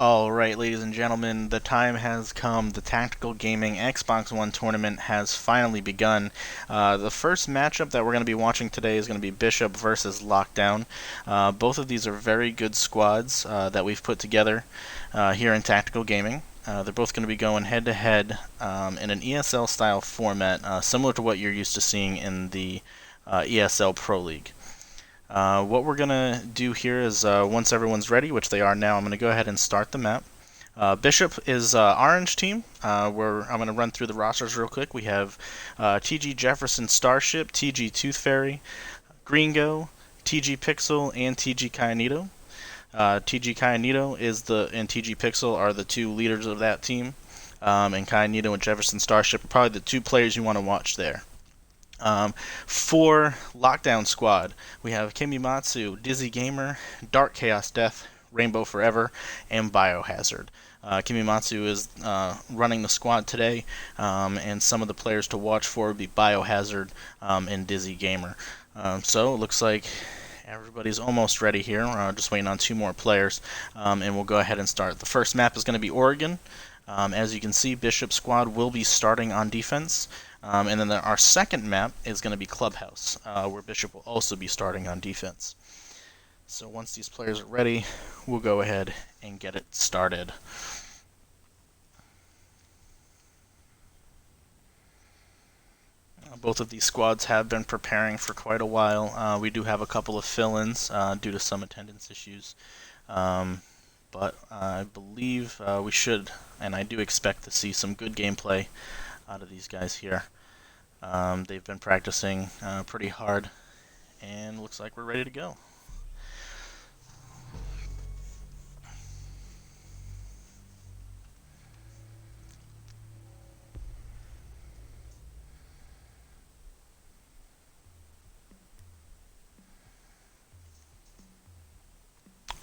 Alright, ladies and gentlemen, the time has come. The Tactical Gaming Xbox One tournament has finally begun. The first matchup that we're going to be watching today is going to be Bishop versus Lockdown. Both of these are very good squads that we've put together here in Tactical Gaming. They're both going to be going head-to-head in an ESL style format, similar to what you're used to seeing in the ESL Pro League. What we're going to do here is, once everyone's ready, which they are now, I'm going to go ahead and start the map. Bishop is orange team, where I'm going to run through the rosters real quick. We have TG Jefferson Starship, TG Tooth Fairy, Gringo, TG Pixel, and TG Kyanito. TG Kyanito and TG Pixel are the two leaders of that team, and Kyanito and Jefferson Starship are probably the two players you want to watch there. For Lockdown Squad, we have Kimimatsu, Dizzy Gamer, Dark Chaos Death, Rainbow Forever, and Biohazard. Kimimatsu is running the squad today, and some of the players to watch for would be Biohazard and Dizzy Gamer. So it looks like everybody's almost ready here. Just waiting on two more players, and we'll go ahead and start. The first map is going to be Oregon. As you can see, Bishop Squad will be starting on defense. And then our second map is going to be Clubhouse, where Bishop will also be starting on defense. So once these players are ready, we'll go ahead and get it started. Both of these squads have been preparing for quite a while. We do have a couple of fill-ins due to some attendance issues. But I believe we should, and I do expect to see some good gameplay out of these guys here. They've been practicing pretty hard, and looks like we're ready to go.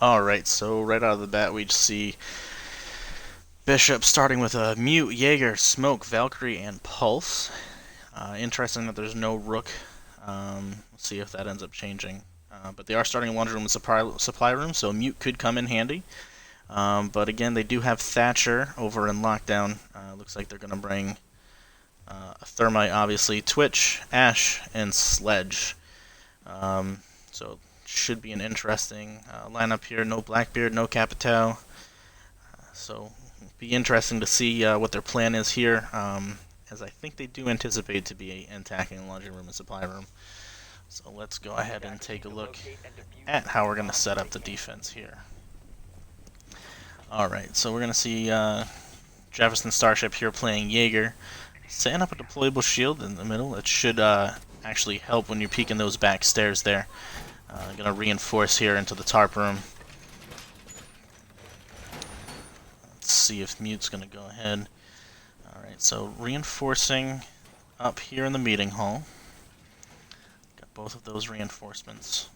Alright, so right out of the bat we just see Bishop starting with a Mute, Jaeger, Smoke, Valkyrie, and Pulse. Interesting that there's no Rook. Let's see if that ends up changing. But they are starting Laundry Room and Supply Room, so Mute could come in handy. But again, they do have Thatcher over in Lockdown. Looks like they're going to bring a Thermite, obviously, Twitch, Ash, and Sledge. So should be an interesting lineup here. No Blackbeard, no Capitao. So be interesting to see what their plan is here, as I think they do anticipate to be attacking Laundry Room and Supply Room. So let's go ahead and take a look at how we're going to set up the defense here. Alright, so we're going to see Jefferson Starship here playing Jaeger, setting up a deployable shield in the middle. It should actually help when you're peeking those back stairs there. Going to reinforce here into the tarp room. Let's see if Mute's going to go ahead. Alright, so reinforcing up here in the meeting hall. Got both of those reinforcements.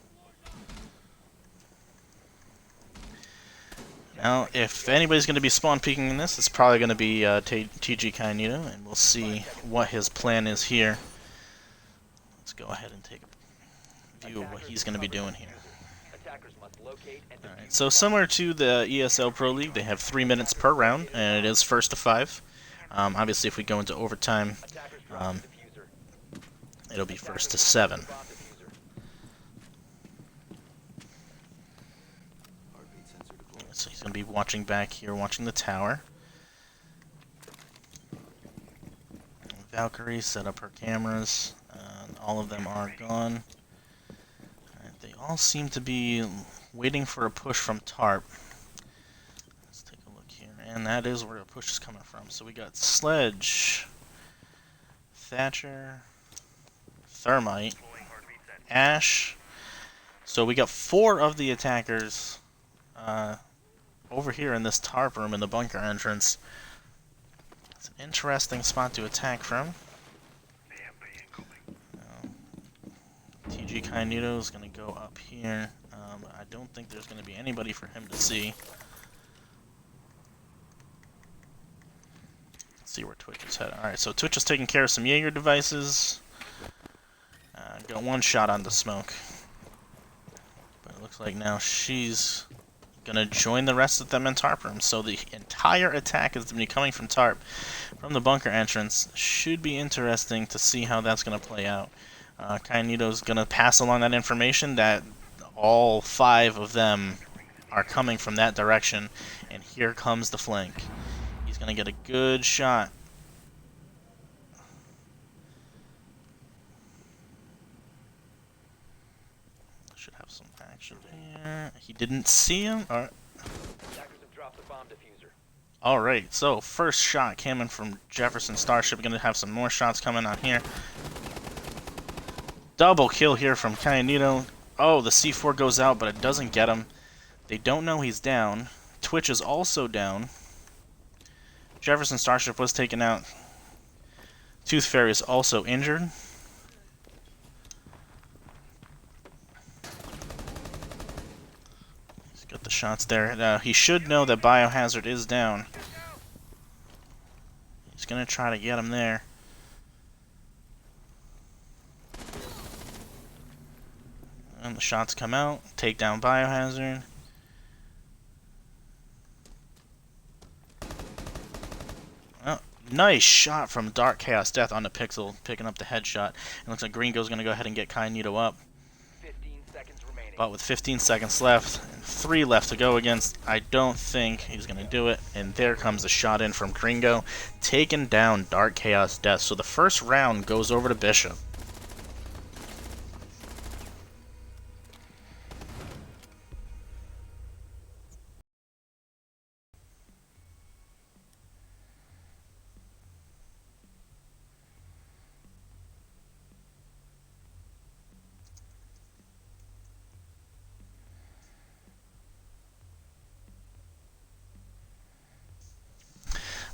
Now, if anybody's going to be spawn peeking in this, it's probably going to be TG Kyanito, and we'll see what his plan is here. Let's go ahead and take a view of what he's going to be doing here. Alright, so similar to the ESL Pro League, they have 3 minutes per round, and it is first to 5. Obviously, if we go into overtime, it'll be first to 7. So he's going to be watching back here, watching the tower. Valkyrie set up her cameras. All of them are gone. Right, they all seem to be waiting for a push from Tarp. Let's take a look here. And that is where the push is coming from. So we got Sledge, Thatcher, Thermite, Ash. So we got 4 of the attackers over here in this tarp room in the bunker entrance. It's an interesting spot to attack from. TG Kyanito is going to go up here. I don't think there's going to be anybody for him to see. Let's see where Twitch is headed. Alright, so Twitch is taking care of some Jaeger devices. Got one shot on the Smoke. But it looks like now she's gonna join the rest of them in tarp room. So the entire attack is gonna be coming from tarp, from the bunker entrance. Should be interesting to see how that's gonna play out. Kainito's gonna pass along that information that all 5 of them are coming from that direction, and here comes the flank. He's gonna get a good shot. Should have some action here. He didn't see him. All right. Alright, so first shot coming from Jefferson Starship. Gonna have some more shots coming on here. Double kill here from Kainito. Oh, the C4 goes out, but it doesn't get him. They don't know he's down. Twitch is also down. Jefferson Starship was taken out. Tooth Fairy is also injured. He's got the shots there. He should know that Biohazard is down. He's gonna try to get him there. And the shots come out. Take down Biohazard. Oh, nice shot from Dark Chaos Death on the Pixel, picking up the headshot. It looks like Gringo's going to go ahead and get Kainito up. 15 seconds remaining. But with 15 seconds left, and 3 left to go against, I don't think he's going to do it. And there comes the shot in from Gringo, taking down Dark Chaos Death. So the first round goes over to Bishop.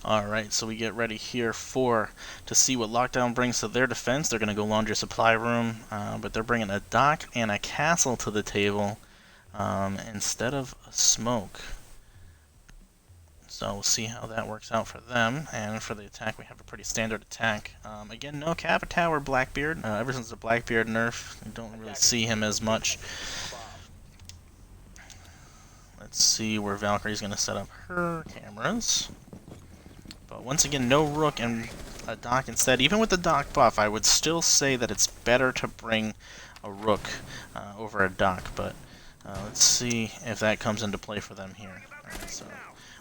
Alright, so we get ready here to see what Lockdown brings to their defense. They're going to go laundry supply room, but they're bringing a dock and a castle to the table instead of a smoke. So we'll see how that works out for them. And for the attack, we have a pretty standard attack. Again, no Kappa Tower Blackbeard. Ever since the Blackbeard nerf, you don't really see him as much. Let's see where Valkyrie's going to set up her cameras. But once again, no Rook and a Dock instead. Even with the Dock buff, I would still say that it's better to bring a Rook over a Dock. But let's see if that comes into play for them here. Alright, so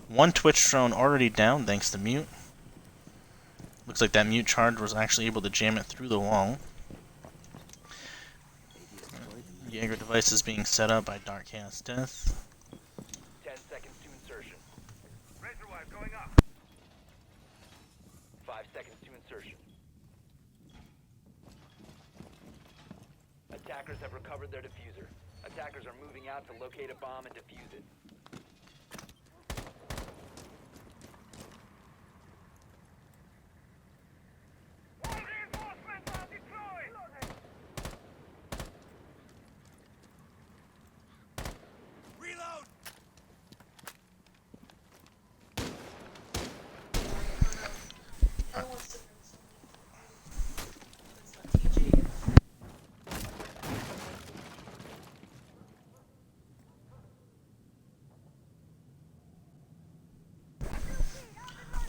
one Twitch drone already down thanks to Mute. Looks like that Mute charge was actually able to jam it through the wall. Jaeger device is being set up by Dark Chaos Death. 10 seconds to insertion. Razor wire going up. 5 seconds to insertion. Attackers have recovered their diffuser. Attackers are moving out to locate a bomb and defuse it.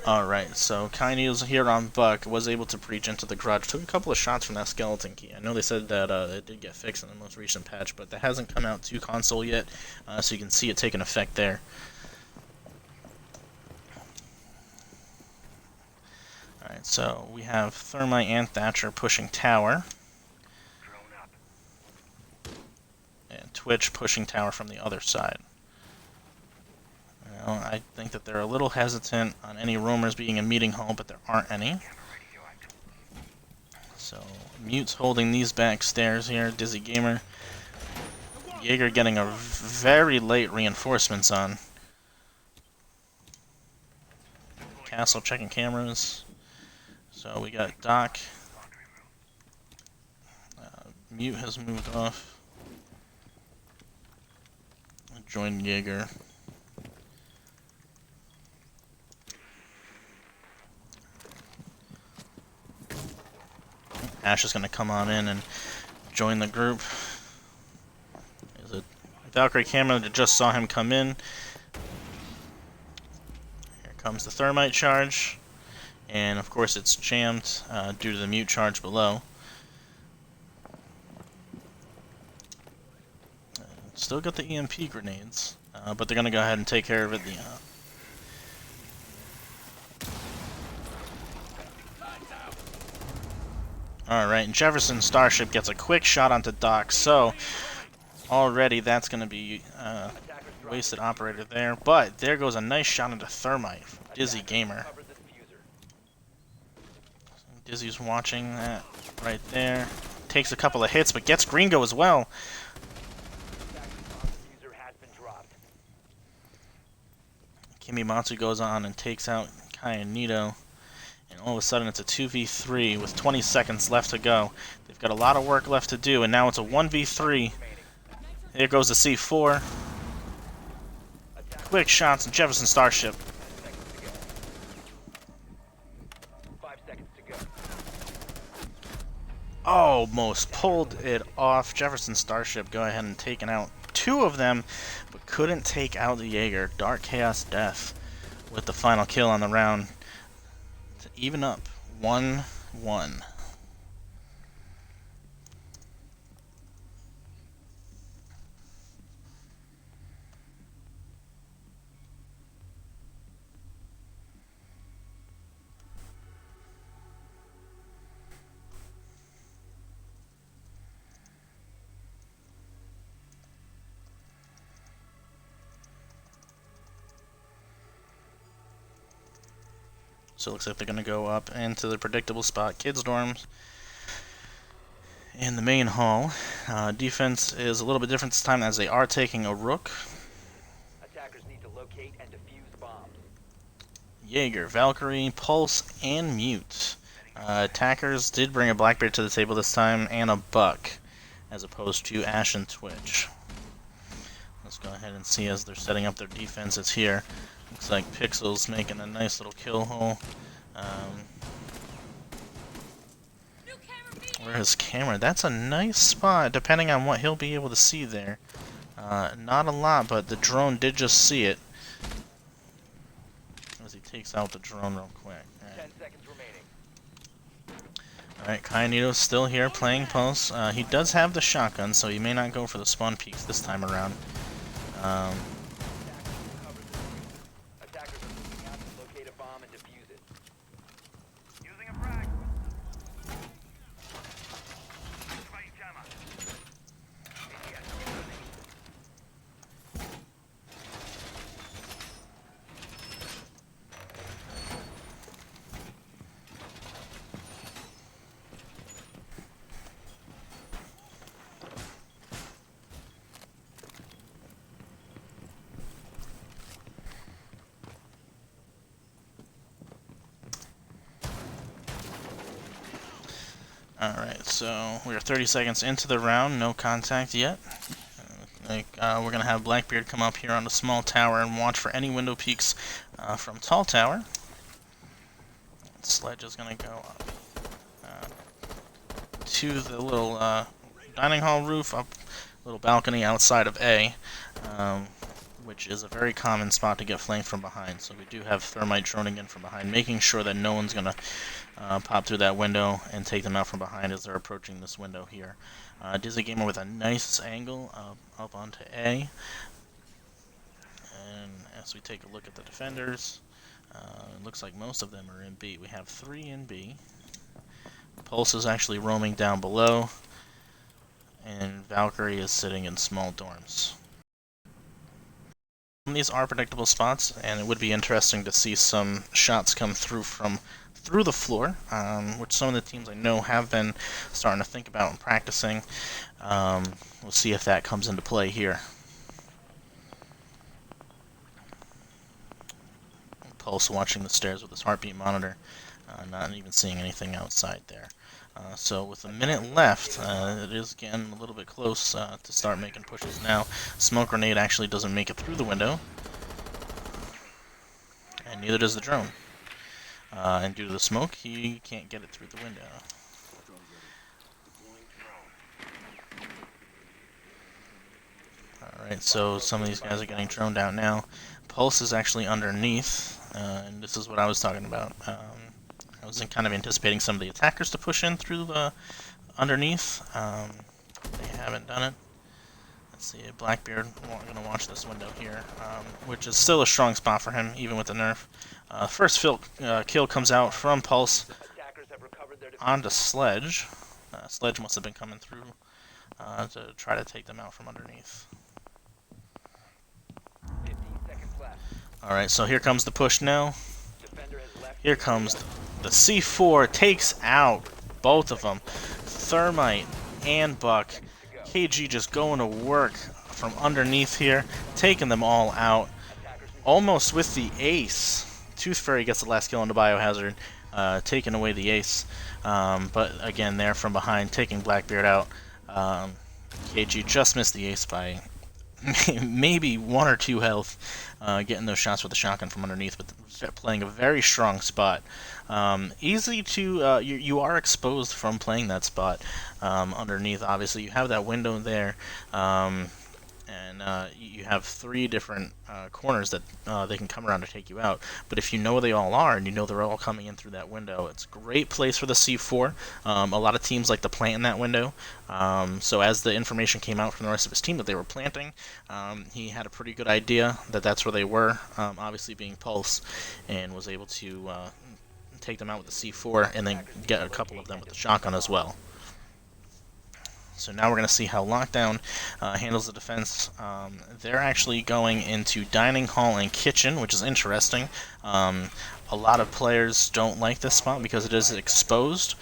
Alright, so Kainito's here on Buck, was able to breach into the garage, took a couple of shots from that skeleton key. I know they said that it did get fixed in the most recent patch, but that hasn't come out to console yet, so you can see it taking effect there. Alright, so we have Thermite and Thatcher pushing tower. And Twitch pushing tower from the other side. I think that they're a little hesitant on any rumors being a meeting hall, but there aren't any. So, Mute's holding these back stairs here, Dizzy Gamer. Jaeger getting a very late reinforcements on. Castle checking cameras. So we got Doc. Mute has moved off. Joined Jaeger. Ash is going to come on in and join the group. Valkyrie camera that just saw him come in. Here comes the thermite charge. And of course it's jammed due to the mute charge below. Still got the EMP grenades, but they're going to go ahead and take care of it. Alright, and Jefferson Starship gets a quick shot onto Doc, so already that's going to be wasted operator there. But there goes a nice shot into Thermite from Dizzy Gamer. Dizzy's watching that right there. Takes a couple of hits, but gets Gringo as well. Kimimatsu goes on and takes out Kayanito. And all of a sudden it's a 2v3 with 20 seconds left to go. They've got a lot of work left to do, and now it's a 1v3. There goes the C4. Quick shots on Jefferson Starship. Almost pulled it off. Jefferson Starship go ahead and taken out two of them, but couldn't take out the Jaeger. Dark Chaos Death with the final kill on the round to even up 1-1. So it looks like they're going to go up into the predictable spot, kids' dorms, in the main hall. Defense is a little bit different this time as they are taking a rook. Attackers need to locate and defuse bombs. Jaeger, Valkyrie, Pulse, and Mute. Attackers did bring a Blackbeard to the table this time, and a Buck, as opposed to Ash and Twitch. Let's go ahead and see as they're setting up their defenses here. Looks like Pixel's making a nice little kill hole. Where's his camera? That's a nice spot, depending on what he'll be able to see there. Not a lot, but the drone did just see it. As he takes out the drone real quick. 10 seconds remaining. Alright, Kayanito's still here playing Pulse. He does have the shotgun, so he may not go for the spawn peaks this time around. Attackers are moving out to locate a bomb and defuse it. Using a frag. Activating jammer. Alright, so we are 30 seconds into the round, no contact yet. We're going to have Blackbeard come up here on the small tower and watch for any window peaks from tall tower. Sledge is going to go up to the little dining hall roof, up little balcony outside of A, which is a very common spot to get flanked from behind. So we do have Thermite droning in from behind, making sure that no one's going to pop through that window and take them out from behind as they're approaching this window here. Dizzy Gamer with a nice angle up onto A. And as we take a look at the defenders, it looks like most of them are in B. We have 3 in B. Pulse is actually roaming down below, and Valkyrie is sitting in small dorms. These are predictable spots, and it would be interesting to see some shots come through from through the floor, which some of the teams I know have been starting to think about and practicing. We'll see if that comes into play here. Pulse watching the stairs with his heartbeat monitor, not even seeing anything outside there. So with a minute left, it is getting a little bit close to start making pushes now. Smoke grenade actually doesn't make it through the window, and neither does the drone. And due to the smoke, he can't get it through the window. Alright, so some of these guys are getting droned out now. Pulse is actually underneath, and this is what I was talking about. I was kind of anticipating some of the attackers to push in through the underneath. They haven't done it. Let's see, Blackbeard, we're going to watch this window here, which is still a strong spot for him, even with the nerf. First kill comes out from Pulse onto Sledge. Sledge must have been coming through to try to take them out from underneath. 15 seconds left. Alright, so here comes the push now. Here comes the C4, takes out both of them. Thermite and Buck. KG just going to work from underneath here, taking them all out. Almost with the ace. Tooth Fairy gets the last kill on the Biohazard, taking away the ace. But again, there from behind, taking Blackbeard out. KG just missed the ace by maybe 1 or 2 health, getting those shots with the shotgun from underneath, but playing a very strong spot. Easy to, you are exposed from playing that spot underneath. Obviously, you have that window there, and you have 3 different corners that they can come around to take you out. But if you know where they all are, and you know they're all coming in through that window, it's a great place for the C4. A lot of teams like to plant in that window. So as the information came out from the rest of his team that they were planting, he had a pretty good idea that that's where they were, obviously being Pulse, and was able to take them out with the C4 and then get a couple of them with the shotgun as well. So now we're going to see how Lockdown handles the defense. They're actually going into Dining Hall and Kitchen, which is interesting. A lot of players don't like this spot because it is exposed.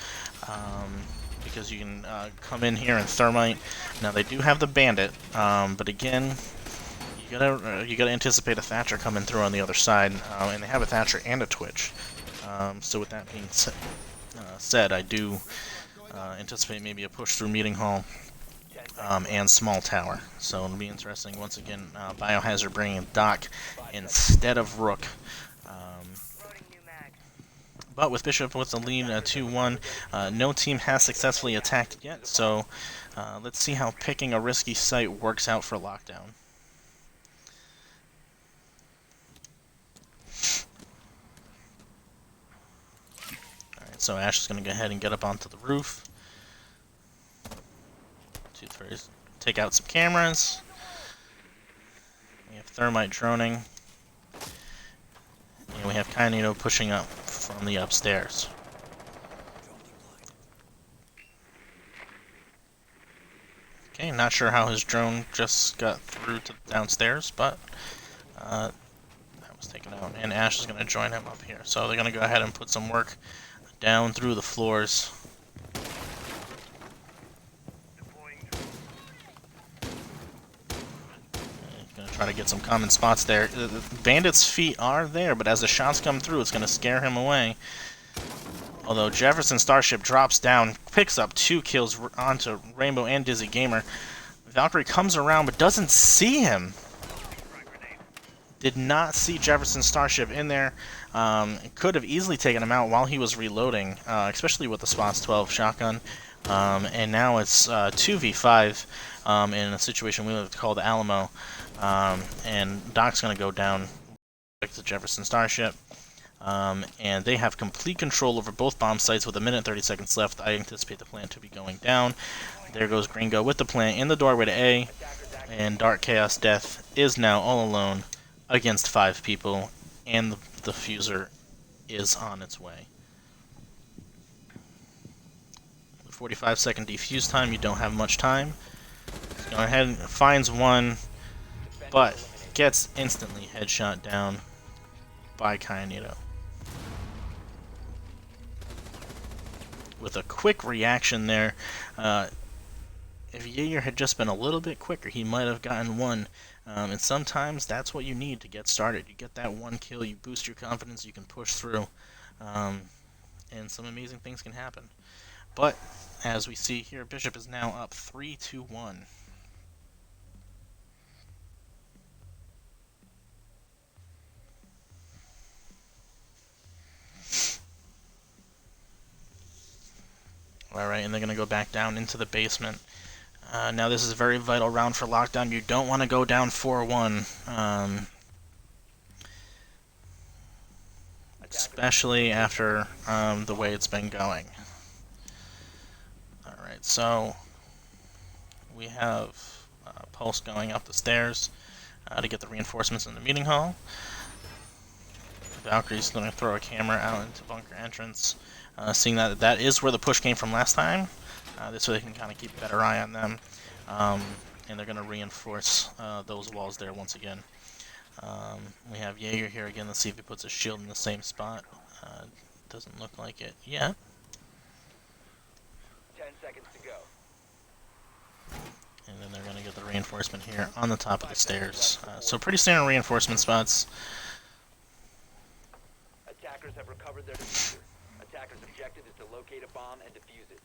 Because you can come in here and Thermite. Now they do have the Bandit, but again, you gotta anticipate a Thatcher coming through on the other side, and they have a Thatcher and a Twitch. So with that being said, I do anticipate maybe a push through Meeting Hall and Small Tower. So it'll be interesting. Once again, Biohazard bringing Doc instead of Rook. But with Bishop with the lead 2-1, no team has successfully attacked yet. So let's see how picking a risky site works out for Lockdown. Alright, so Ash is going to go ahead and get up onto the roof. Tooth Fairies take out some cameras. We have Thermite droning. And we have Kainito pushing up from the upstairs. Okay, not sure how his drone just got through to downstairs, but that was taken out. And Ash is going to join him up here. So they're going to go ahead and put some work down through the floors. Try to get some common spots there. The Bandit's feet are there, but as the shots come through, it's going to scare him away. Although Jefferson Starship drops down, picks up 2 kills onto Rainbow and Dizzy Gamer. Valkyrie comes around, but doesn't see him. Did not see Jefferson Starship in there. Could have easily taken him out while he was reloading, especially with the Spots 12 shotgun. And now it's 2v5 in a situation we like to call the Alamo. And Doc's going to go down with the Jefferson Starship. And they have complete control over both bomb sites with 1 minute and 30 seconds left. I anticipate the plant to be going down. There goes Gringo with the plant in the doorway to A. And Dark Chaos Death is now all alone against 5 people. And the fuser is on its way. 45-second defuse time, you don't have much time. Go ahead and finds one, but gets instantly headshot down by Kainito. With a quick reaction there, if Jaeger had just been a little bit quicker, he might have gotten one. And sometimes that's what you need to get started. You get that 1 kill, you boost your confidence, you can push through, and some amazing things can happen. But as we see here, Bishop is now up 3-1. Alright, and they're going to go back down into the basement. Now this is a very vital round for Lockdown. You don't want to go down 4-1. Especially after the way it's been going. Alright, so we have Pulse going up the stairs to get the reinforcements in the meeting hall. Valkyrie's going to throw a camera out into bunker entrance, seeing that that is where the push came from last time. This way they can kind of keep a better eye on them, and they're going to reinforce those walls there once again. We have Jaeger here again. Let's see if he puts his shield in the same spot. Doesn't look like it yet. 10 seconds to go. And then they're going to get the reinforcement here on the top of the stairs. So pretty standard reinforcement spots. Attackers have recovered their diffuser. Attackers' objective is to locate a bomb and defuse it.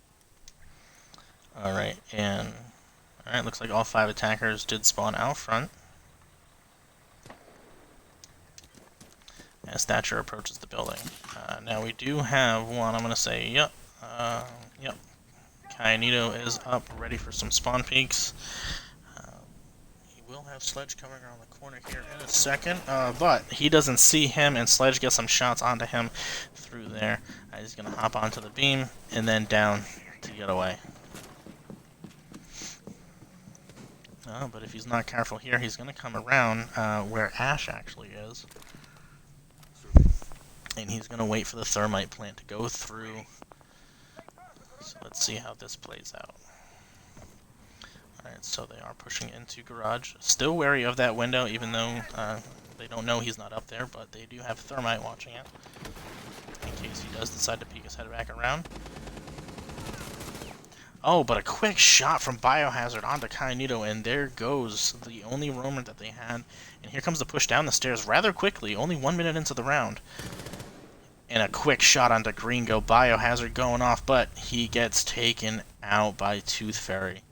Alright, looks like all 5 attackers did spawn out front. As Thatcher approaches the building. Now we do have one, I'm going to say, yep. Kyanito is up, ready for some spawn peeks. He will have Sledge coming around the corner here in a second, but he doesn't see him, and Sledge gets some shots onto him through there. He's going to hop onto the beam, and then down to get away. But if he's not careful here, he's going to come around where Ash actually is. And he's going to wait for the thermite plant to go through. So let's see how this plays out. Alright, so they are pushing into garage. Still wary of that window, even though they don't know he's not up there, but they do have thermite watching it. In case he does decide to peek his head back around. Oh, but a quick shot from Biohazard onto Kyanito, and there goes the only roamer that they had. And here comes the push down the stairs rather quickly, only 1 minute into the round. And a quick shot onto Gringo. Biohazard going off, but he gets taken out by Tooth Fairy.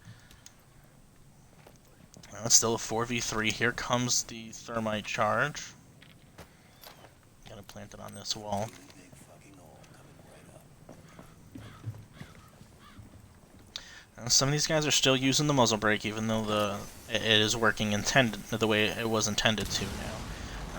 Well, it's still a 4v3. Here comes the thermite charge. Gotta plant it on this wall. Some of these guys are still using the muzzle brake, even though it is working the way it was intended to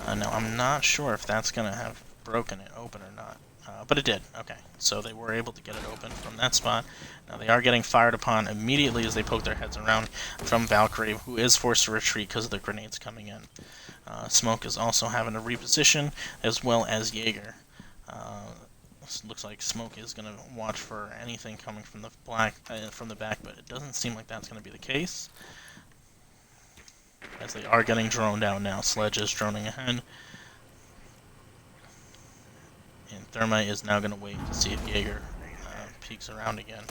now. Now, I'm not sure if that's going to have broken it open or not, but it did. Okay, so they were able to get it open from that spot. Now, they are getting fired upon immediately as they poke their heads around from Valkyrie, who is forced to retreat because of the grenades coming in. Smoke is also having to reposition, as well as Jaeger. Looks like Smoke is going to watch for anything coming from the back, but it doesn't seem like that's going to be the case. As they are getting droned down now. Sledge is droning ahead. And Thermite is now going to wait to see if Jaeger peeks around again.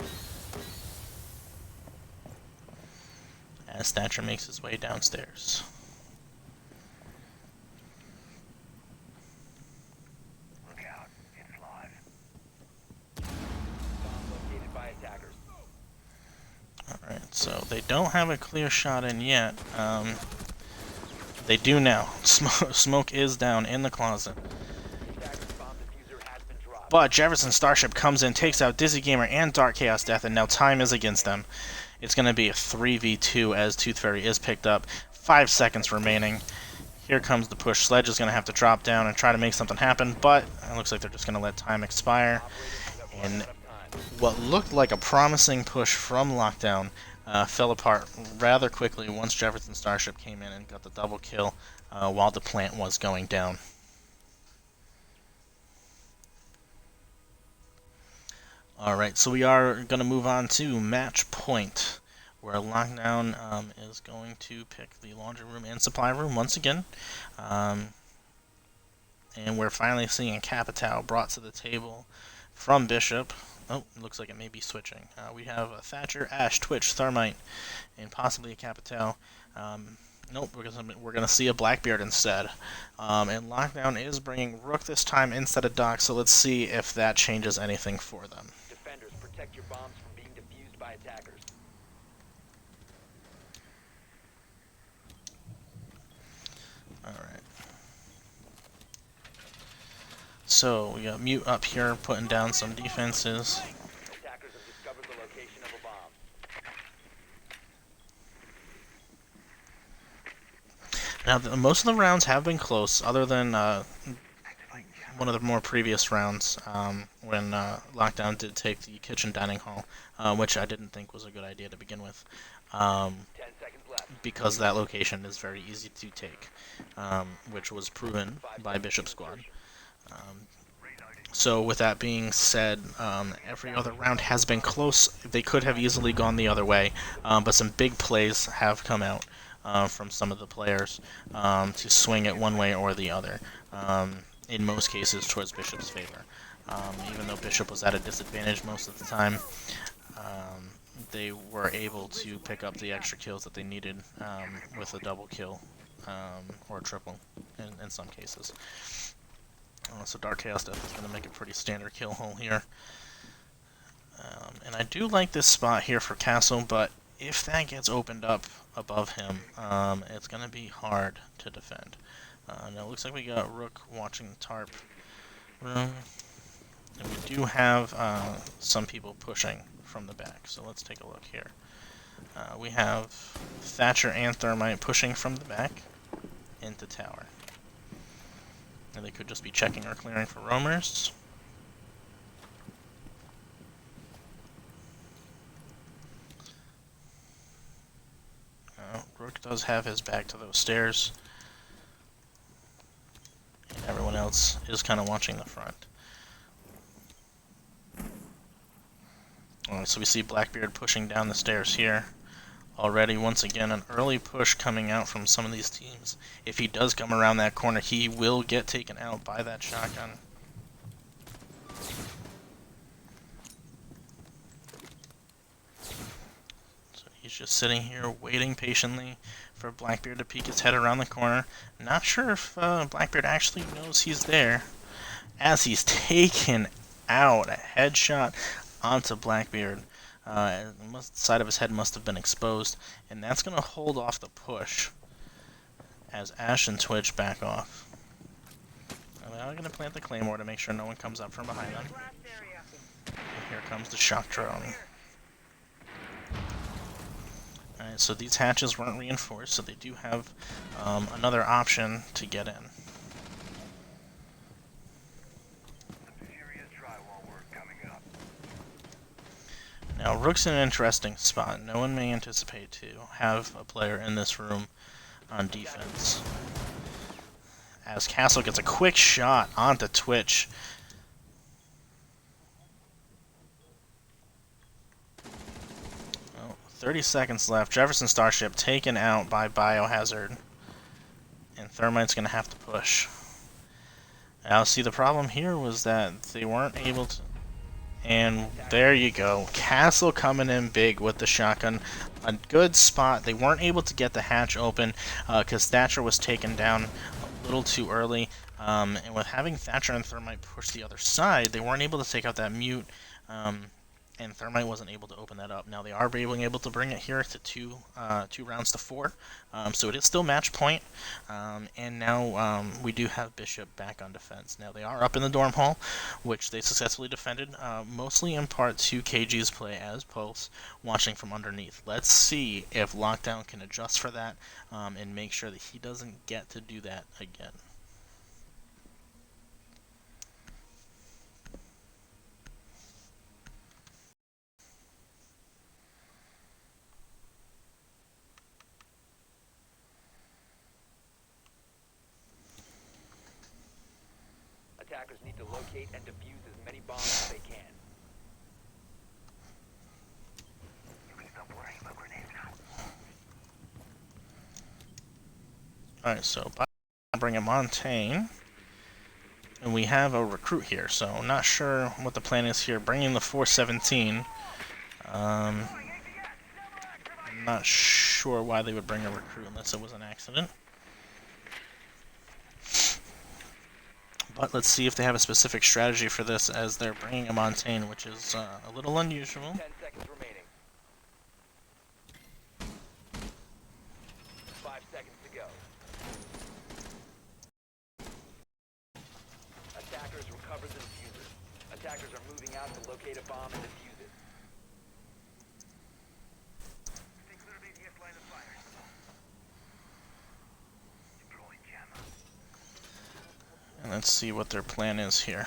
As Thatcher makes his way downstairs. Alright, so they don't have a clear shot in yet. They do now. Smoke is down in the closet. But Jefferson Starship comes in, takes out Dizzy Gamer and Dark Chaos Death, and now time is against them. It's going to be a 3v2 as Tooth Fairy is picked up. 5 seconds remaining. Here comes the push. Sledge is going to have to drop down and try to make something happen, but it looks like they're just going to let time expire. And what looked like a promising push from Lockdown fell apart rather quickly once Jefferson Starship came in and got the double kill while the plant was going down. Alright, so we are going to move on to match point, where Lockdown is going to pick the laundry room and supply room once again. And we're finally seeing a Capitao brought to the table from Bishop. Oh, looks like it may be switching. We have a Thatcher, Ash, Twitch, Thermite, and possibly a Capitao. Nope, we're gonna see a Blackbeard instead. And Lockdown is bringing Rook this time instead of Doc, so let's see if that changes anything for them. Defenders, protect your bombs from being defused by attackers. Alright. So, we got Mute up here putting down some defenses. Attackers have discovered the location of a bomb. Now, most of the rounds have been close, other than one of the more previous rounds when Lockdown did take the kitchen dining hall, which I didn't think was a good idea to begin with, 10 seconds left. because that location is very easy to take, which was proven 5 by seconds Bishop to Squad. insertion. So with that being said, every other round has been close. They could have easily gone the other way, but some big plays have come out from some of the players to swing it one way or the other. In most cases, towards Bishop's favor. Even though Bishop was at a disadvantage most of the time, they were able to pick up the extra kills that they needed with a double kill or a triple in some cases. So Dark Chaos Death is going to make a pretty standard kill hole here. And I do like this spot here for Castle, but if that gets opened up above him, it's going to be hard to defend. Now it looks like we got Rook watching the tarp room. And we do have some people pushing from the back, so let's take a look here. We have Thatcher and Thermite pushing from the back into tower. And they could just be checking or clearing for roamers. Rook does have his back to those stairs. And everyone else is kind of watching the front. Alright, so we see Blackbeard pushing down the stairs here. Already, once again, an early push coming out from some of these teams. If he does come around that corner, he will get taken out by that shotgun. So he's just sitting here waiting patiently for Blackbeard to peek his head around the corner. Not sure if Blackbeard actually knows he's there, as he's taken out. A headshot onto Blackbeard. The side of his head must have been exposed, and that's going to hold off the push as Ash and Twitch back off. And they are going to plant the Claymore to make sure no one comes up from behind them. And here comes the shock drone. Alright, so these hatches weren't reinforced, so they do have another option to get in. Now, Rook's in an interesting spot. No one may anticipate to have a player in this room on defense. As Castle gets a quick shot onto Twitch. Oh, 30 seconds left. Jefferson Starship taken out by Biohazard. And Thermite's going to have to push. Now, see, the problem here was that they weren't able to... And there you go. Castle coming in big with the shotgun. A good spot. They weren't able to get the hatch open because Thatcher was taken down a little too early. And with having Thatcher and Thermite push the other side, they weren't able to take out that mute. And Thermite wasn't able to open that up. Now they are being able to bring it here to two rounds to 4. So it is still match point. And now we do have Bishop back on defense. Now they are up in the dorm hall, which they successfully defended, mostly in part to KG's play as Pulse, watching from underneath. Let's see if Lockdown can adjust for that and make sure that he doesn't get to do that again. Attackers need to locate and defuse as many bombs as they can. Alright, so I bring a Montaigne. And we have a recruit here, so I'm not sure what the plan is here. Bringing the 417. I'm not sure why they would bring a recruit unless it was an accident. But let's see if they have a specific strategy for this, as they're bringing a Montaigne, which is a little unusual. 10 seconds remaining. 5 seconds to go. Attackers recover the diffuser. Attackers are moving out to locate a bomb and defuse it. Let's see what their plan is here.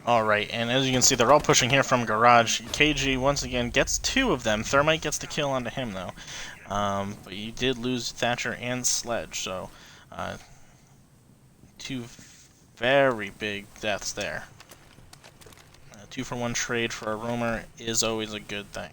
Alright, and as you can see, they're all pushing here from garage. KG, once again, gets 2 of them. Thermite gets the kill onto him, though. But you did lose Thatcher and Sledge, so 2 very big deaths there. 2-for-1 trade for a roamer is always a good thing.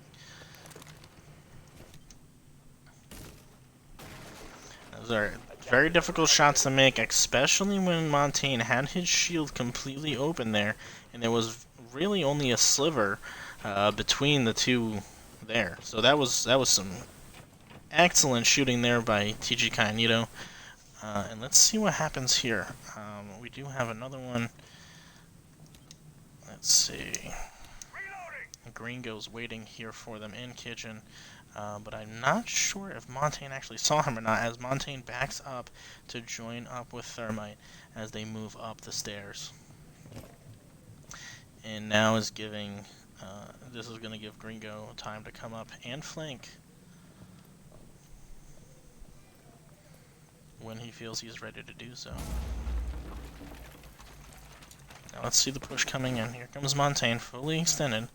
Those are very difficult shots to make, especially when Montaigne had his shield completely open there, and there was really only a sliver between the two there. So that was some excellent shooting there by TG Cayanito. And let's see what happens here. We do have another one. Let's see. Gringo's waiting here for them in kitchen. But I'm not sure if Montaigne actually saw him or not, as Montaigne backs up to join up with Thermite as they move up the stairs. And now is giving, this is going to give Gringo time to come up and flank when he feels he's ready to do so. Now let's see the push coming in. Here comes Montaigne, fully extended.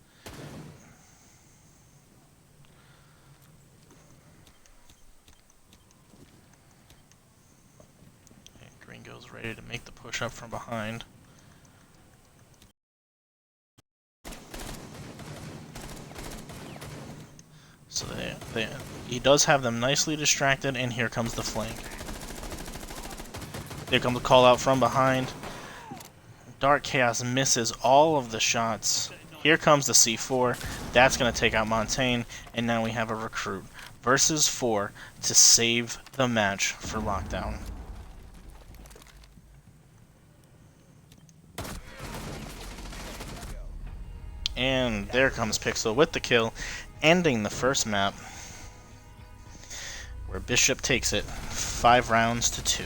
Gringo's ready to make the push up from behind. So he does have them nicely distracted, and here comes the flank. Here comes the call out from behind. Dark Chaos misses all of the shots. Here comes the C4. That's going to take out Montaigne, and now we have a recruit versus 4 to save the match for Lockdown. And there comes Pixel with the kill, ending the first map, where Bishop takes it 5 rounds to 2.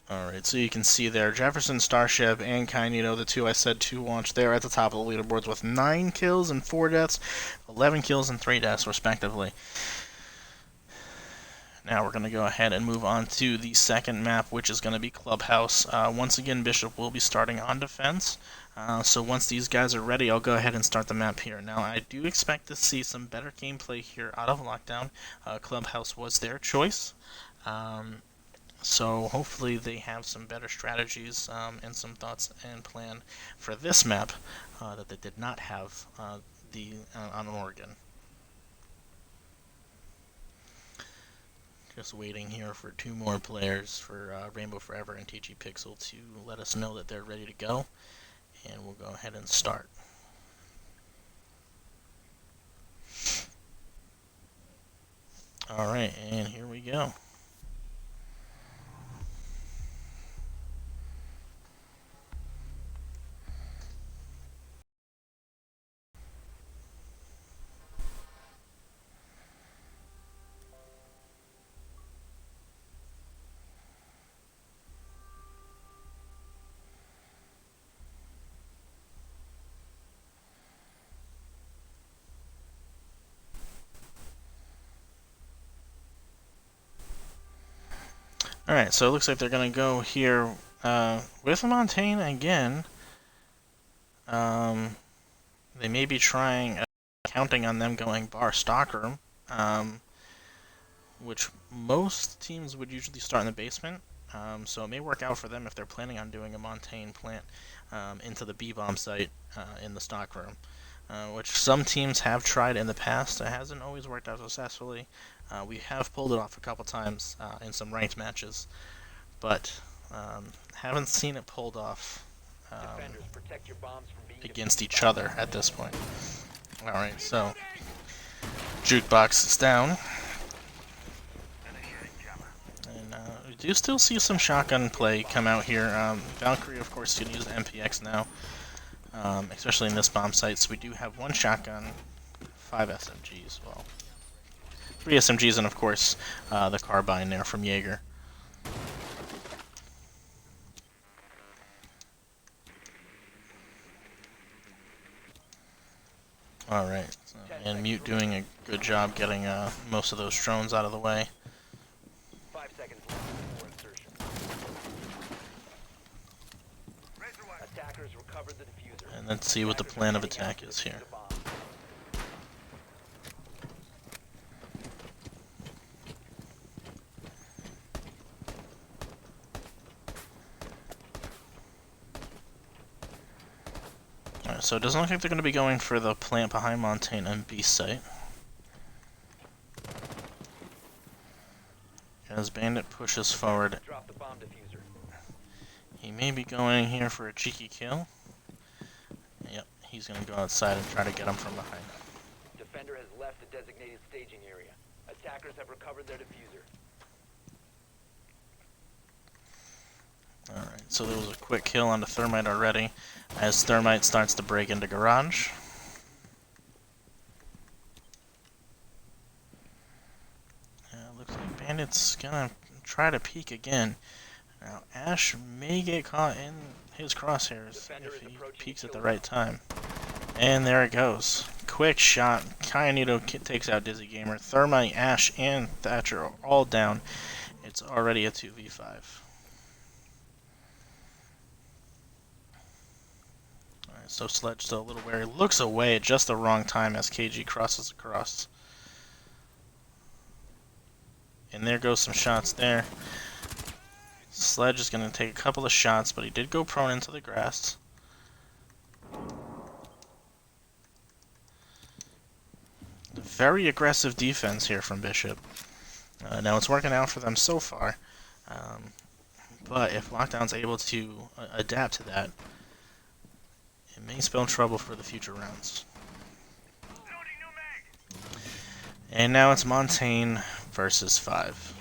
Alright, so you can see there, Jefferson, Starship, and Kainito, the 2 I said to watch, there at the top of the leaderboards with 9 kills and 4 deaths, 11 kills and 3 deaths, respectively. Now we're going to go ahead and move on to the second map, which is going to be Clubhouse. Once again, Bishop will be starting on defense. So once these guys are ready, I'll go ahead and start the map here. Now, I do expect to see some better gameplay here out of Lockdown. Clubhouse was their choice. So hopefully they have some better strategies and some thoughts and plan for this map that they did not have on Oregon. Just waiting here for 2 more players for Rainbow Forever and TG Pixel to let us know that they're ready to go, and we'll go ahead and start. Alright, and here we go. Alright, so it looks like they're going to go here with Montaigne again. They may be trying, counting on them going bar stockroom, which most teams would usually start in the basement. So it may work out for them if they're planning on doing a Montaigne plant into the B-bomb site in the stockroom. which some teams have tried in the past. It hasn't always worked out successfully. We have pulled it off a couple times in some ranked matches, but haven't seen it pulled off Defenders, protect your bombs from being against defused each by other at this point. Alright, so Jukebox is down. And we do still see some shotgun play come out here. Valkyrie, of course, can use the MPX now, especially in this bomb site. So we do have one shotgun, 5 SMGs, well, 3 SMGs, and of course the carbine there from Jaeger. Alright, and Mute doing a good job getting most of those drones out of the way. 5 seconds left before insertion. Attackers recovered the diffuser. And let's see what the plan of attack is here. Alright, so it doesn't look like they're going to be going for the plant behind Montaigne and B site. As Bandit pushes forward, Drop the bomb diffuser. he may be going here for a cheeky kill. Yep, he's going to go outside and try to get him from behind. Defender has left the designated staging area. Attackers have recovered their diffuser. Alright, so there was a quick kill on the Thermite already, as Thermite starts to break into Garage. Looks like Bandit's gonna try to peek again. Now, Ash may get caught in his crosshairs if he peeks at the right time. And there it goes. Quick shot. Kyanito takes out Dizzy Gamer. Thermite, Ash, and Thatcher are all down. It's already a 2v5. Alright, so Sledge still a little wary. Looks away at just the wrong time as KG crosses across. And there goes some shots there. Sledge is going to take a couple of shots, but he did go prone into the grass. Very aggressive defense here from Bishop. Now it's working out for them so far, but if Lockdown's able to adapt to that, it may spell trouble for the future rounds. And now it's Montaigne versus 5.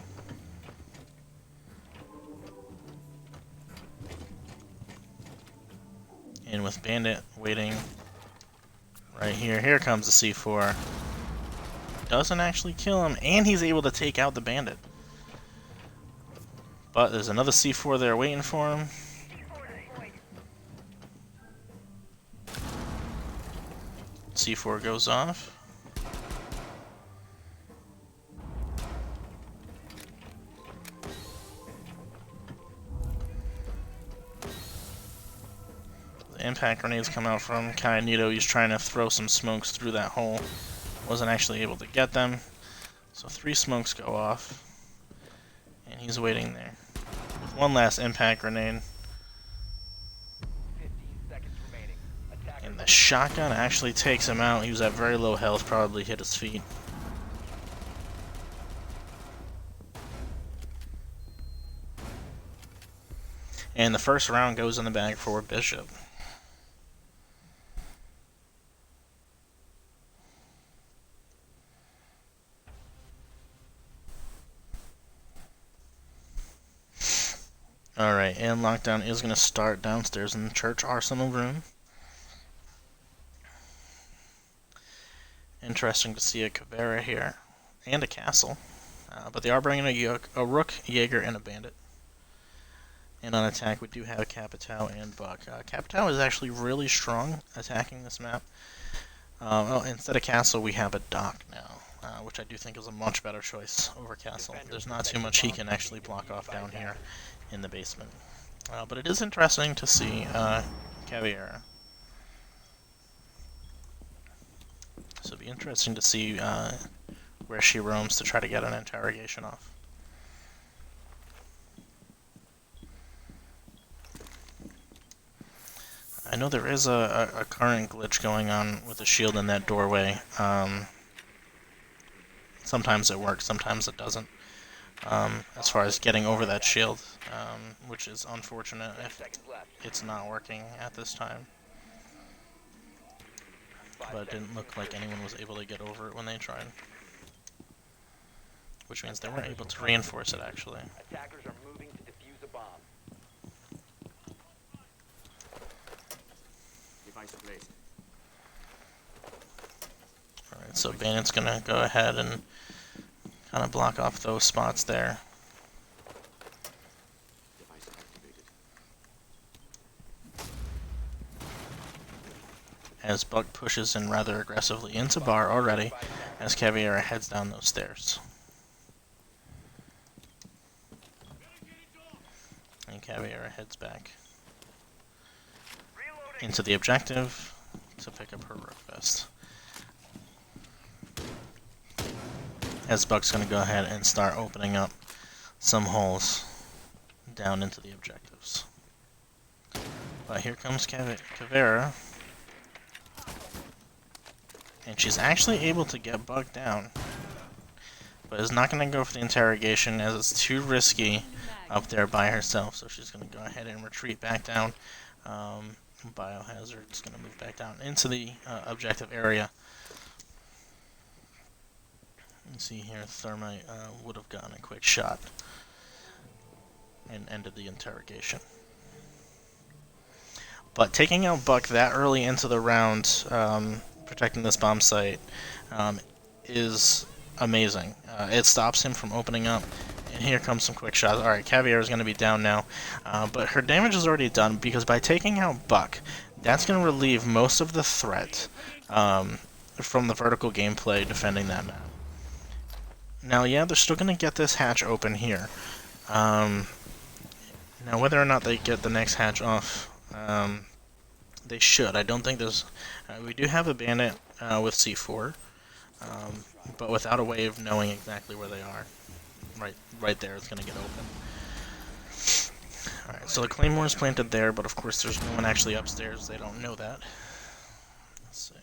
And with Bandit waiting right here, here comes the C4. Doesn't actually kill him, and he's able to take out the Bandit. But there's another C4 there waiting for him. C4 goes off. The impact grenades come out from Kyanito. He's trying to throw some smokes through that hole. Wasn't actually able to get them. So 3 smokes go off. And he's waiting there. With one last impact grenade. 15 seconds remaining. And the shotgun actually takes him out. He was at very low health, probably hit his feet. And the first round goes in the bag for Bishop. Alright, and Lockdown is going to start downstairs in the church arsenal room. Interesting to see a Caveira here, and a Castle. But they are bringing a Rook, Jaeger, and a Bandit. And on attack, we do have Capitao and Buck. Capitao is actually really strong attacking this map. Well, instead of Castle, we have a Dock now, which I do think is a much better choice over Castle. There's not too much he can actually block off down here in the basement. But it is interesting to see Caveira. So it'll be interesting to see where she roams to try to get an interrogation off. I know there is a current glitch going on with the shield in that doorway. Sometimes it works, sometimes it doesn't. As far as getting over that shield, which is unfortunate if it's not working at this time. But it didn't look like anyone was able to get over it when they tried. Which means they weren't able to reinforce it, actually. Attackers are moving to defuse a bomb. Device placed. Alright, so Bandit's gonna go ahead and kind of block off those spots there. Device activated. As Buck pushes in rather aggressively into bar already, as Caveira heads down those stairs. And Caveira heads back into the objective to pick up her rook vest. As Buck's going to go ahead and start opening up some holes down into the objectives. But here comes Caveira. And she's actually able to get Buck down. But is not going to go for the interrogation as it's too risky up there by herself. So she's going to go ahead and retreat back down. Biohazard's going to move back down into the objective area. You see here, Thermite would have gotten a quick shot and ended the interrogation. But taking out Buck that early into the round, protecting this bomb site, is amazing. It stops him from opening up, and here comes some quick shots. Alright, Caveira is going to be down now, but her damage is already done because by taking out Buck, that's going to relieve most of the threat from the vertical gameplay defending that map. Now, yeah, they're still going to get this hatch open here. Now, whether or not they get the next hatch off, they should. I don't think there's... we do have a bandit with C4, but without a way of knowing exactly where they are. Right there, it's going to get open. Alright, so the Claymore is planted there, but of course there's no one actually upstairs. They don't know that. Let's see.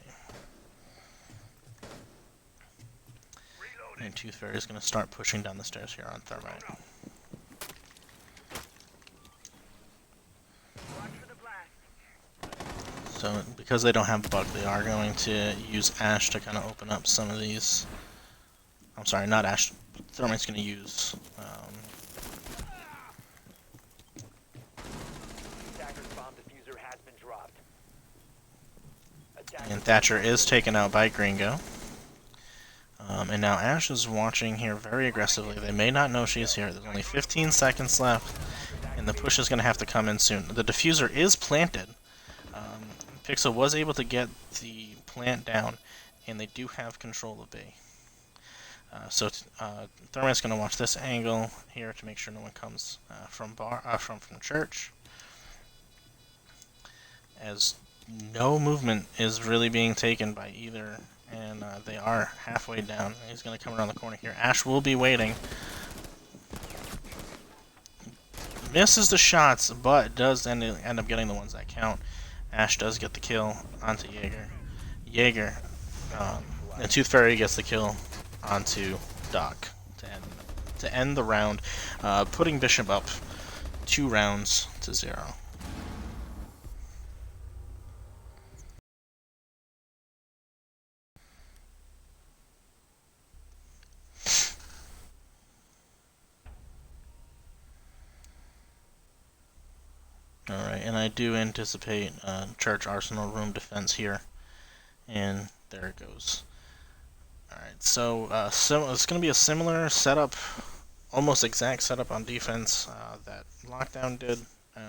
And Tooth Fairy is going to start pushing down the stairs here on Thermite. So, because they don't have Buck, they are going to use Ash to kind of open up some of these. I'm sorry, not Ash. Thermite's going to use. Attacker's bomb diffuser has been dropped. And Thatcher is taken out by Gringo. And now Ash is watching here very aggressively. They may not know she's here. There's only 15 seconds left, and the push is going to have to come in soon. The diffuser is planted. Pixel was able to get the plant down, and they do have control of B. So Thermite's going to watch this angle here to make sure no one comes from church, as no movement is really being taken by either. And they are halfway down. He's going to come around the corner here. Ash will be waiting. Misses the shots, but does end up getting the ones that count. Ash does get the kill onto Jaeger. Jaeger, and Tooth Fairy gets the kill onto Doc to end the round, putting Bishop up 2 rounds to 0. Alright, and I do anticipate Church Arsenal room defense here. And there it goes. Alright, so it's going to be a similar setup, almost exact setup on defense that Lockdown did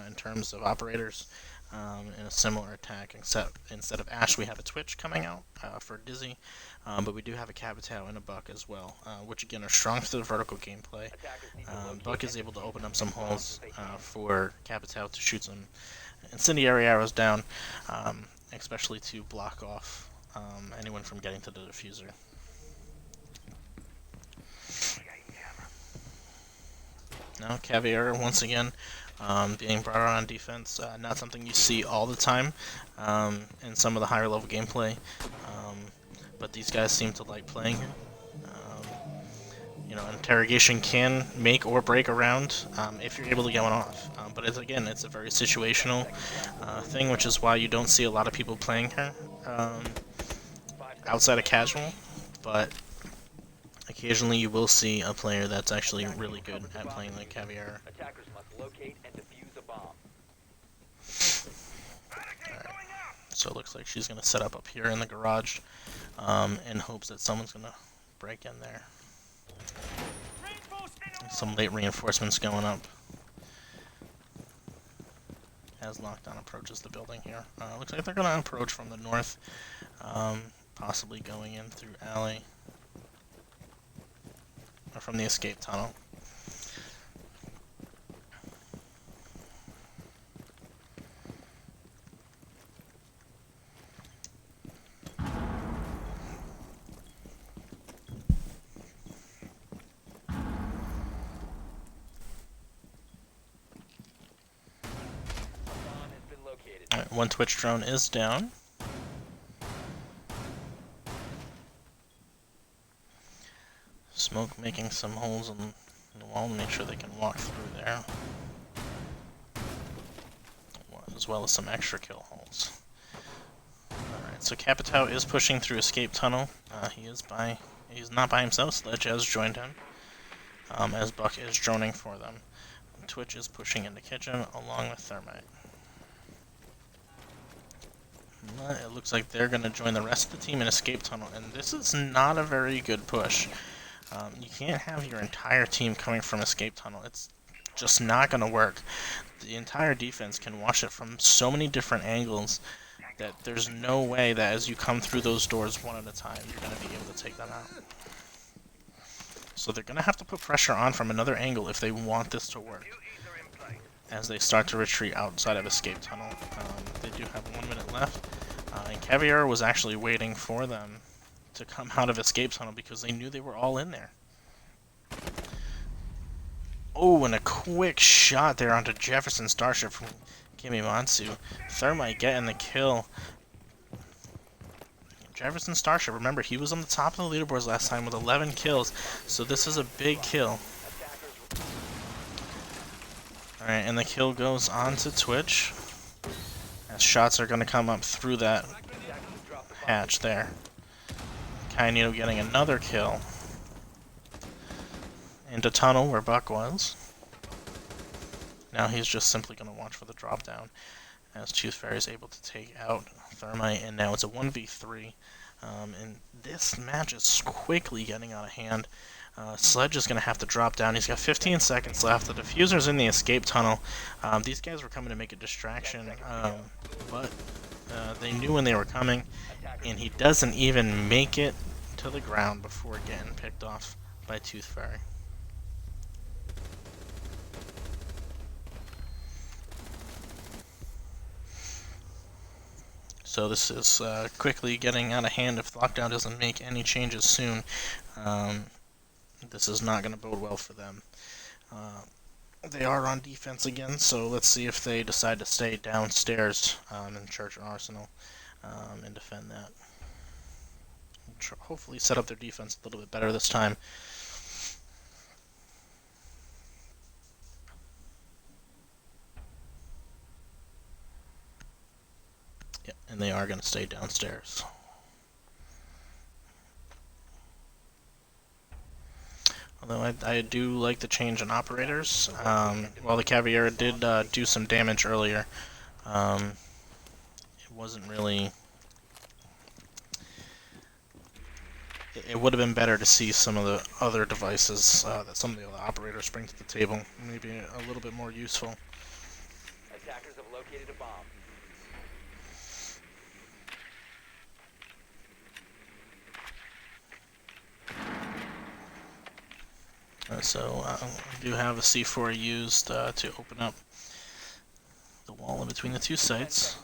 in terms of operators, in a similar attack, except instead of Ash we have a Twitch coming out for Dizzy, but we do have a Capitao and a Buck as well, which again are strong to the vertical gameplay. Buck is able to open up some holes for Capitao to shoot some incendiary arrows down, especially to block off anyone from getting to the diffuser. Now Caveira once again being brought out on defense. Not something you see all the time in some of the higher level gameplay, but these guys seem to like playing it. Interrogation can make or break a round if you're able to get one off. But it's a very situational thing, which is why you don't see a lot of people playing her outside of casual. But occasionally you will see a player that's actually really good at playing like Caviar. Attackers must locate and defuse a bomb. So it looks like she's going to set up here in the garage in hopes that someone's going to break in there. Some late reinforcements going up as Lockdown approaches the building here. Looks like they're going to approach from the north, possibly going in through alley, or from the escape tunnel. Alright, one Twitch drone is down. Smoke making some holes in the wall to make sure they can walk through there, as well as some extra kill holes. Alright, so Capitao is pushing through escape tunnel. He's not by himself. Sledge has joined him, as Buck is droning for them. Twitch is pushing into kitchen along with Thermite. But it looks like they're going to join the rest of the team in escape tunnel, and this is not a very good push. You can't have your entire team coming from escape tunnel. It's just not going to work. The entire defense can watch it from so many different angles that there's no way that as you come through those doors one at a time, you're going to be able to take them out. So they're going to have to put pressure on from another angle if they want this to work, as they start to retreat outside of escape tunnel. They do have 1 minute left, and Caviar was actually waiting for them to come out of escape tunnel because they knew they were all in there. Oh, and a quick shot there onto Jefferson Starship from Kimimatsu. Thermite getting the kill. Jefferson Starship, remember, he was on the top of the leaderboards last time with 11 kills, so this is a big kill. Alright, and the kill goes on to Twitch, as shots are going to come up through that hatch there. Kainito getting another kill into tunnel where Buck was. Now he's just simply going to watch for the drop down, as Tooth Fairy is able to take out Thermite, and now it's a 1v3. And this match is quickly getting out of hand. Sledge is going to have to drop down. He's got 15 seconds left. The diffuser's in the escape tunnel. These guys were coming to make a distraction, but they knew when they were coming, and he doesn't even make it to the ground before getting picked off by Tooth Fairy. So this is quickly getting out of hand if Lockdown doesn't make any changes soon. This is not going to bode well for them. They are on defense again, so let's see if they decide to stay downstairs in Church and Arsenal and defend that. Hopefully set up their defense a little bit better this time. Yep, and they are going to stay downstairs. Although I do like the change in operators. While the Caviar did do some damage earlier, it wasn't really... It would have been better to see some of the other devices that some of the other operators bring to the table. Maybe a little bit more useful. Attackers have located a bomb. So I do have a C4 used to open up the wall in between the two sites.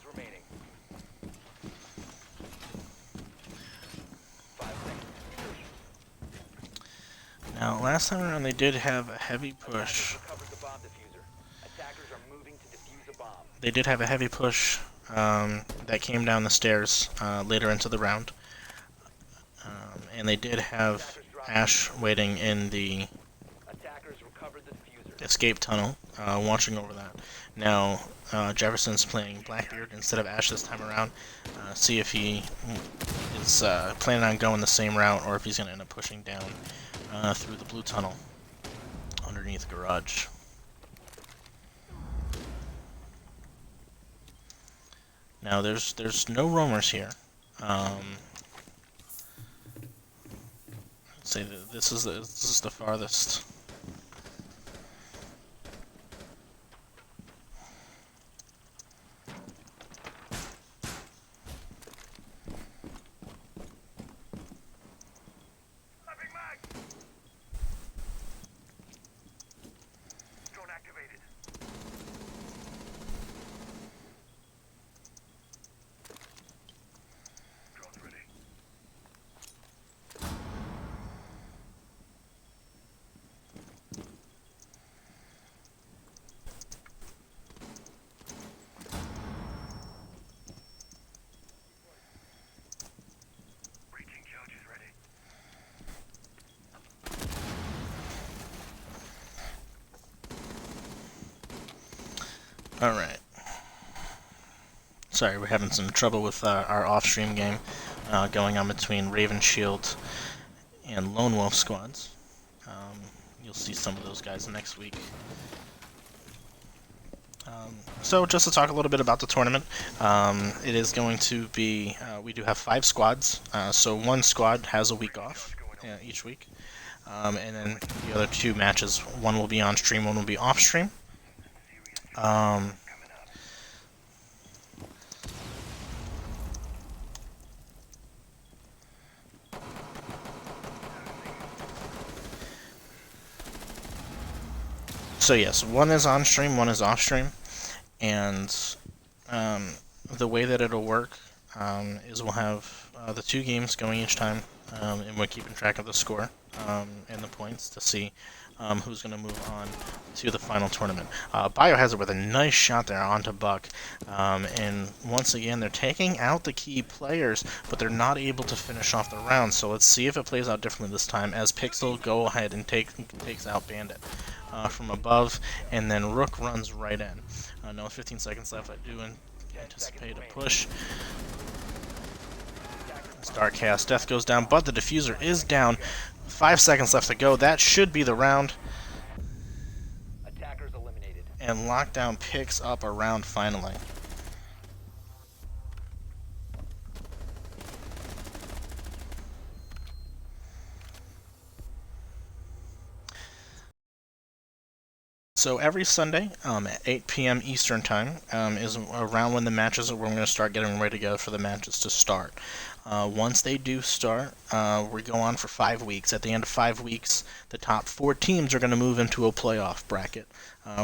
Now, last time around they did have a heavy push they did have a heavy push that came down the stairs later into the round. And they did have Ash waiting in the Attackers recovered the diffuser. escape tunnel, watching over that. Now, Jefferson's playing Blackbeard instead of Ash this time around. See if he is planning on going the same route or if he's going to end up pushing down through the blue tunnel underneath the garage. Now, there's no roamers here. Say that this is the farthest. Alright. Sorry, we're having some trouble with our off-stream game going on between Raven Shield and Lone Wolf squads. You'll see some of those guys next week. So just to talk a little bit about the tournament, it is going to be, we do have 5 squads, so one squad has a week off each week, and then the other 2 matches, one will be on stream, one will be off stream. So yes, one is on stream, one is off stream, and the way that it'll work is we'll have the 2 games going each time, and we're keeping track of the score and the points to see who's going to move on to the final tournament. Biohazard with a nice shot there onto Buck, and once again they're taking out the key players, but they're not able to finish off the round. So let's see if it plays out differently this time as Pixel go ahead and takes out Bandit from above, and then Rook runs right in. No, 15 seconds left. I do anticipate a push. Starcast Death goes down, but the diffuser is down. 5 seconds left to go. That should be the round. Attackers eliminated. And Lockdown picks up a round finally. So every Sunday at 8 p.m. Eastern Time is around when the matches are. We're going to start getting ready to go for the matches to start. Once they do start, we go on for 5 weeks. At the end of 5 weeks, the top 4 teams are going to move into a playoff bracket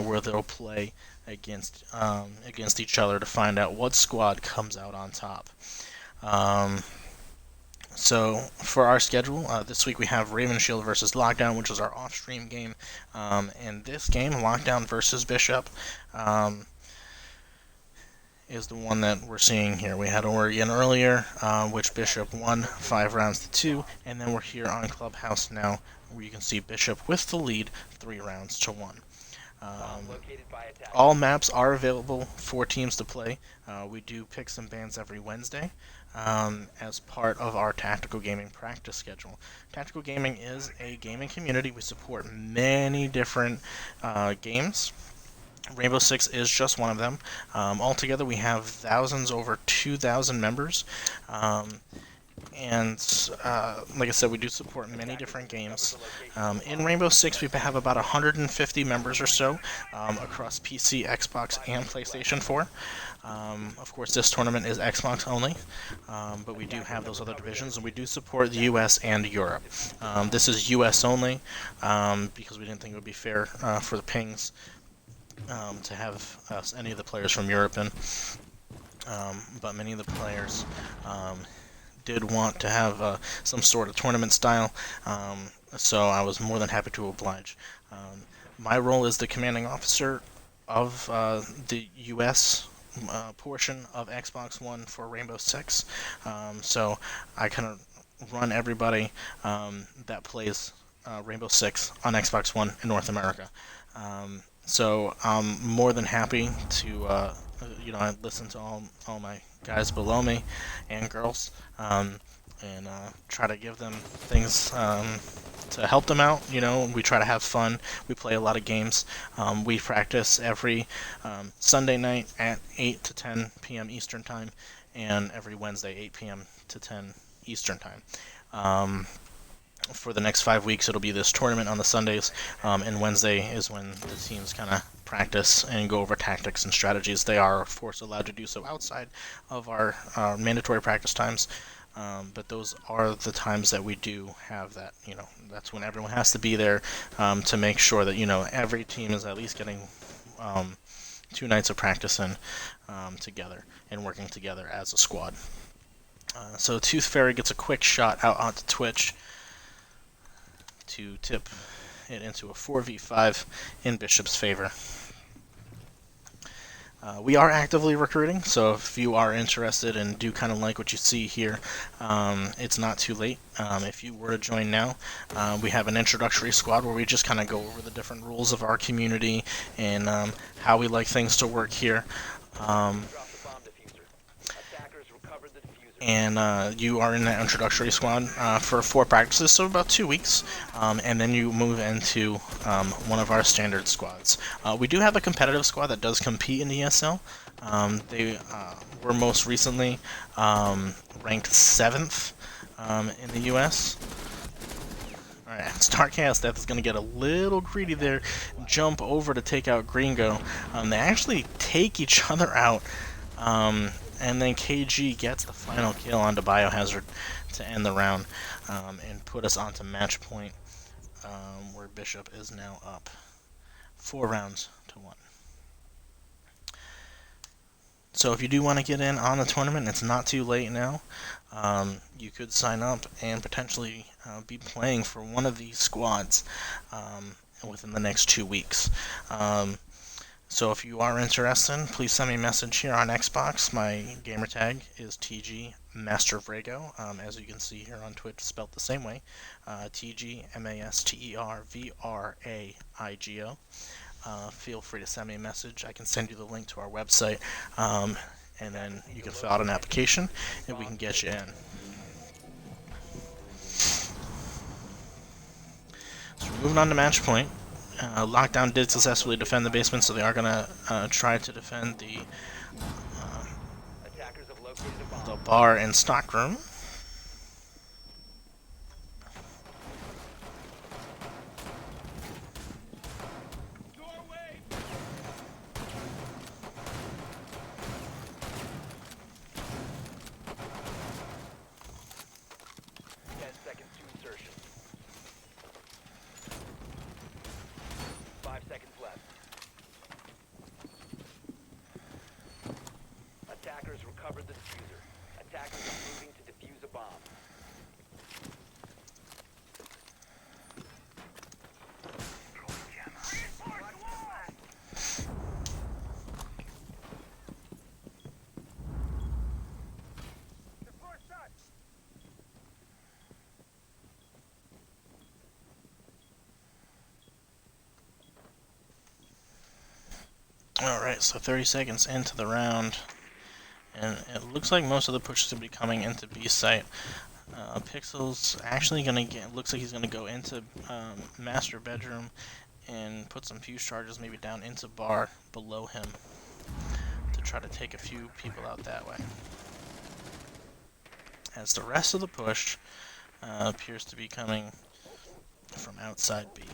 where they'll play against each other to find out what squad comes out on top. So for our schedule, this week we have Raven Shield versus Lockdown, which is our off-stream game. And this game, Lockdown versus Bishop, is the one that we're seeing here. We had Oregon earlier, which Bishop won 5 rounds to 2, and then we're here on Clubhouse now, where you can see Bishop with the lead 3 rounds to 1. All maps are available for teams to play. We do picks and bans every Wednesday as part of our Tactical Gaming practice schedule. Tactical Gaming is a gaming community. We support many different games. Rainbow Six is just one of them. Altogether, we have thousands, over 2,000 members. And like I said, we do support many different games. In Rainbow Six, we have about 150 members or so across PC, Xbox, and PlayStation 4. Of course, this tournament is Xbox only, but we do have those other divisions, and we do support the US and Europe. This is US only because we didn't think it would be fair for the pings to have any of the players from Europe in. But many of the players did want to have some sort of tournament style, so I was more than happy to oblige. My role is the commanding officer the U.S. Portion of Xbox One for Rainbow Six. So I kind of run everybody that plays Rainbow Six on Xbox One in North America. So I'm more than happy to, I listen to all my guys below me and girls, and try to give them things to help them out. We try to have fun. We play a lot of games. We practice every Sunday night at 8 to 10 p.m. Eastern Time, and every Wednesday 8 p.m. to 10 Eastern Time. For the next 5 weeks, it'll be this tournament on the Sundays, and Wednesday is when the teams kind of practice and go over tactics and strategies. They are, of course, allowed to do so outside of our mandatory practice times, but those are the times that we do have that. That's when everyone has to be there to make sure that every team is at least getting 2 nights of practice in together and working together as a squad. So Tooth Fairy gets a quick shot out onto Twitch to tip it into a 4v5 in Bishop's favor. We are actively recruiting, so if you are interested and do kind of like what you see here, it's not too late. If you were to join now, we have an introductory squad where we just kind of go over the different rules of our community and how we like things to work here. And you are in that introductory squad for 4 practices, so about 2 weeks, and then you move into one of our standard squads. We do have a competitive squad that does compete in ESL. They were most recently ranked 7th in the US. Alright, Starcast Death is going to get a little greedy there, jump over to take out Gringo. They actually take each other out. And then KG gets the final kill onto Biohazard to end the round and put us onto match point, where Bishop is now up 4 rounds to 1. So if you do want to get in on the tournament, it's not too late now. You could sign up and potentially be playing for one of these squads within the next 2 weeks. So if you are interested, please send me a message here on Xbox. My gamertag is TG Master Vrago, as you can see here on Twitch, spelled the same way, TG MasterVraigo. Feel free to send me a message. I can send you the link to our website, and then you can fill out an application, and we can get you in. So we're moving on to match point. Lockdown did successfully defend the basement, so they are going to try to defend the bar and stockroom. Attackers recovered the diffuser. Attackers are moving to defuse a bomb. Alright, so 30 seconds into the round, and it looks like most of the pushes will be coming into B site. Pixel's actually gonna looks like he's gonna go into master bedroom and put some fuse charges maybe down into bar below him to try to take a few people out that way. As the rest of the push appears to be coming from outside B.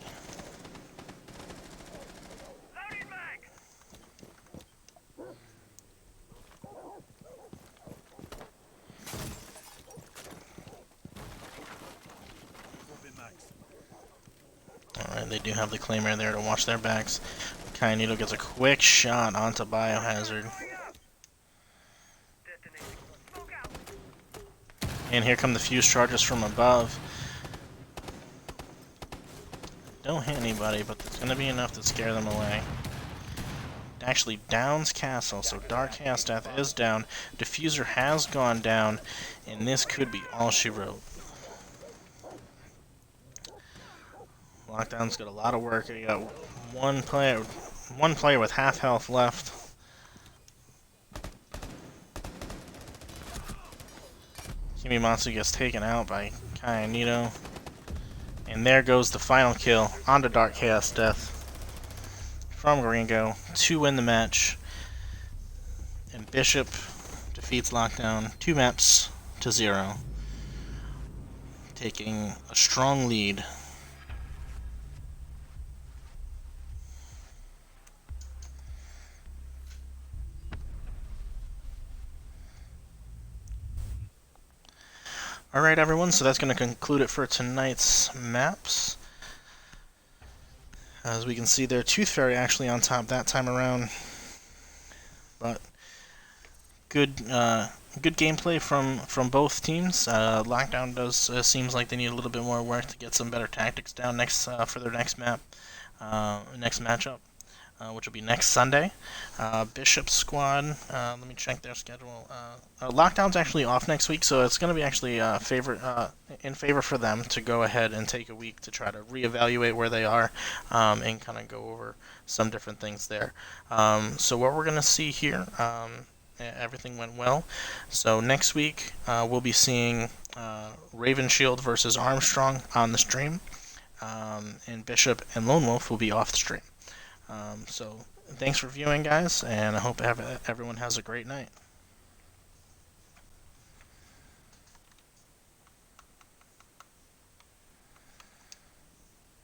Alright, they do have the Claymore there to watch their backs. Kyanito gets a quick shot onto Biohazard. And here come the fuse charges from above. Don't hit anybody, but it's going to be enough to scare them away. actually downs Castle, so Dark Chaos Death is down. Diffuser has gone down, and this could be all she wrote. Lockdown's got a lot of work. You got one player with half health left. Kimimatsu gets taken out by Kayanito. And there goes the final kill onto Dark Chaos Death from Gringo to win the match. And Bishop defeats Lockdown 2 maps to 0, taking a strong lead. Alright everyone, so that's going to conclude it for tonight's maps. As we can see there, Tooth Fairy actually on top that time around. But good gameplay from both teams. Lockdown does seems like they need a little bit more work to get some better tactics down for their next map, next matchup, which will be next Sunday. Bishop's squad, let me check their schedule. Lockdown's actually off next week, so it's going to be actually in favor for them to go ahead and take a week to try to reevaluate where they are and kind of go over some different things there. So what we're going to see here, everything went well. So next week we'll be seeing Raven Shield versus Armstrong on the stream, and Bishop and Lone Wolf will be off the stream. So thanks for viewing, guys, and I hope everyone has a great night.